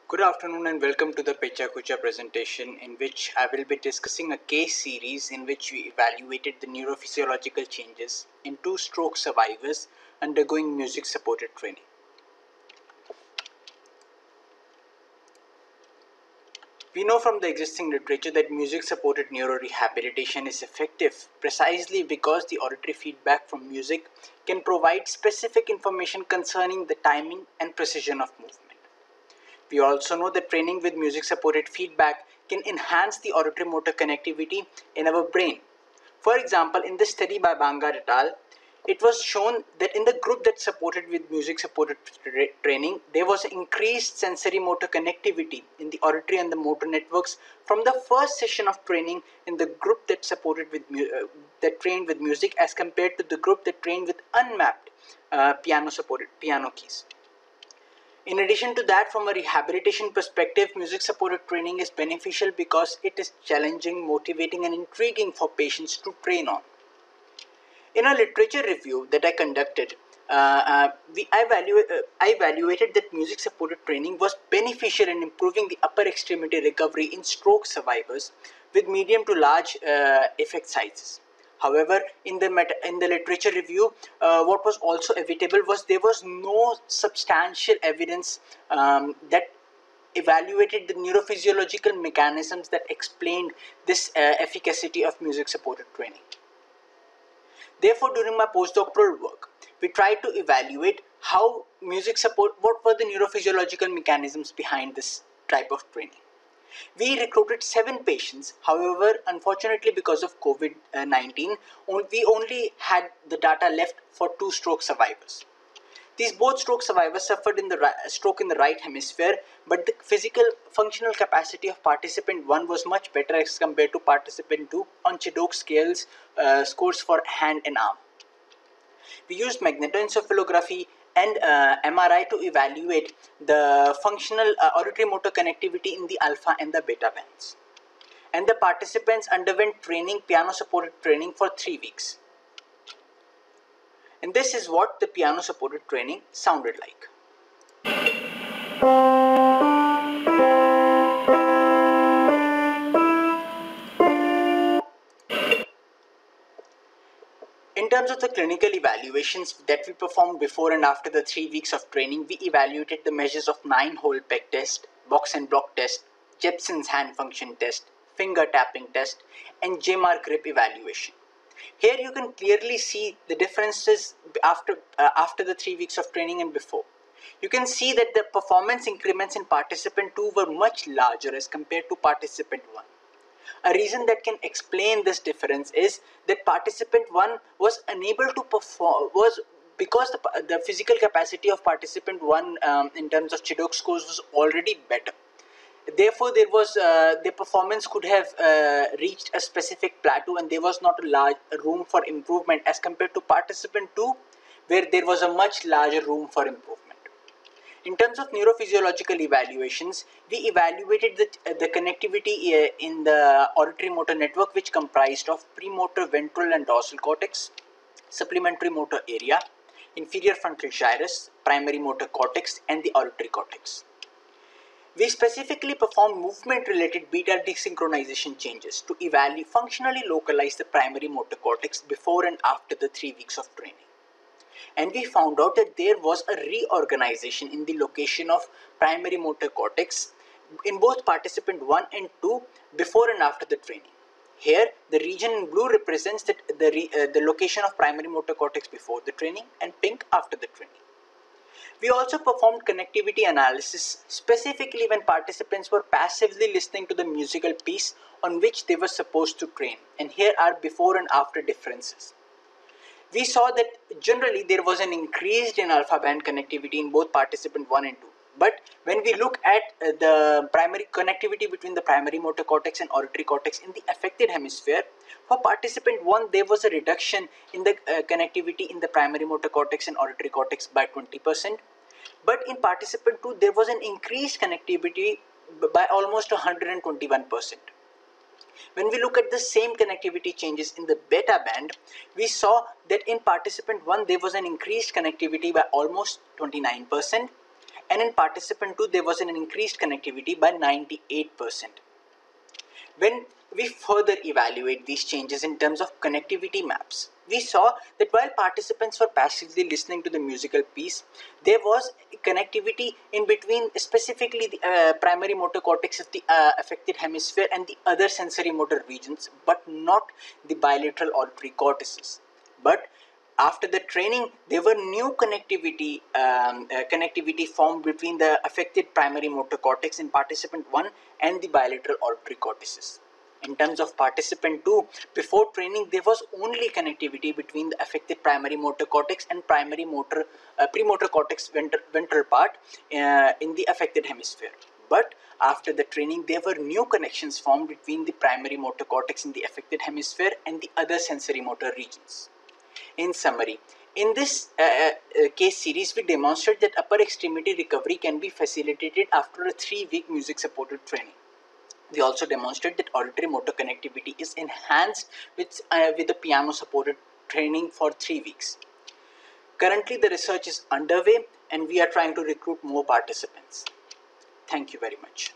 Good afternoon and welcome to the Pecha Kucha presentation, in which I will be discussing a case series in which we evaluated the neurophysiological changes in two stroke survivors undergoing music supported training. We know from the existing literature that music supported neurorehabilitation is effective precisely because the auditory feedback from music can provide specific information concerning the timing and precision of movement. We also know that training with music supported feedback can enhance the auditory motor connectivity in our brain. For example, in this study by Banga et al., it was shown that in the group that supported with music supported training, there was increased sensory motor connectivity in the auditory and the motor networks from the first session of training in the group that supported with that trained with music as compared to the group that trained with unmapped piano supported piano keys. In addition to that, from a rehabilitation perspective, music supported training is beneficial because it is challenging, motivating, and intriguing for patients to train on. In a literature review that I conducted, I evaluated that music supported training was beneficial in improving the upper extremity recovery in stroke survivors with medium to large effect sizes. However, in the literature review, what was also evitable was there was no substantial evidence that evaluated the neurophysiological mechanisms that explained this efficacy of music supported training. Therefore, during my postdoctoral work, we tried to evaluate how what were the neurophysiological mechanisms behind this type of training. We recruited 7 patients. However, unfortunately, because of COVID-19, we only had the data left for 2 stroke survivors. These both stroke survivors suffered in the stroke in the right hemisphere, but the physical functional capacity of participant 1 was much better as compared to participant 2 on Chidok scales scores for hand and arm. We used magnetoencephalography and MRI to evaluate the functional auditory motor connectivity in the alpha and the beta bands. And the participants underwent training, piano supported training for 3 weeks. And this is what the piano supported training sounded like. In terms of the clinical evaluations that we performed before and after the 3 weeks of training, we evaluated the measures of 9-hole peg test, box and block test, Jepson's hand function test, finger tapping test, and JMR grip evaluation. Here you can clearly see the differences after the 3 weeks of training and before. You can see that the performance increments in participant 2 were much larger as compared to participant 1. A reason that can explain this difference is that participant 1 was unable to perform because the physical capacity of participant 1 in terms of Chidok scores was already better. Therefore, there was the performance could have reached a specific plateau, and there was not a large room for improvement as compared to participant 2, where there was a much larger room for improvement. In terms of neurophysiological evaluations, we evaluated the connectivity in the auditory motor network, which comprised of premotor ventral and dorsal cortex, supplementary motor area, inferior frontal gyrus, primary motor cortex, and the auditory cortex. We specifically performed movement-related beta desynchronization changes to functionally localize the primary motor cortex before and after the 3 weeks of training. And we found out that there was a reorganization in the location of primary motor cortex in both participant 1 and 2 before and after the training. Here, the region in blue represents the location of primary motor cortex before the training, and pink after the training. We also performed connectivity analysis specifically when participants were passively listening to the musical piece on which they were supposed to train, and here are before and after differences. We saw that generally there was an increase in alpha band connectivity in both participant 1 and 2. But when we look at the primary connectivity between the primary motor cortex and auditory cortex in the affected hemisphere, for participant 1 there was a reduction in the connectivity in the primary motor cortex and auditory cortex by 20%. But in participant 2 there was an increased connectivity by almost 121%. When we look at the same connectivity changes in the beta band, we saw that in participant 1 there was an increased connectivity by almost 29%, And in participant 2, there was an increased connectivity by 98%. When we further evaluate these changes in terms of connectivity maps, we saw that while participants were passively listening to the musical piece, there was connectivity in between, specifically the primary motor cortex of the affected hemisphere and the other sensory motor regions, but not the bilateral auditory cortices. But after the training, there were new connectivity formed between the affected primary motor cortex in participant 1 and the bilateral auditory cortices. In terms of participant 2, before training, there was only connectivity between the affected primary motor cortex and premotor cortex ventral part in the affected hemisphere. But after the training, there were new connections formed between the primary motor cortex in the affected hemisphere and the other sensory motor regions. In summary, in this case series, we demonstrate that upper extremity recovery can be facilitated after a 3-week music supported training. We also demonstrate that auditory motor connectivity is enhanced with the piano supported training for 3 weeks. Currently, the research is underway and we are trying to recruit more participants. Thank you very much.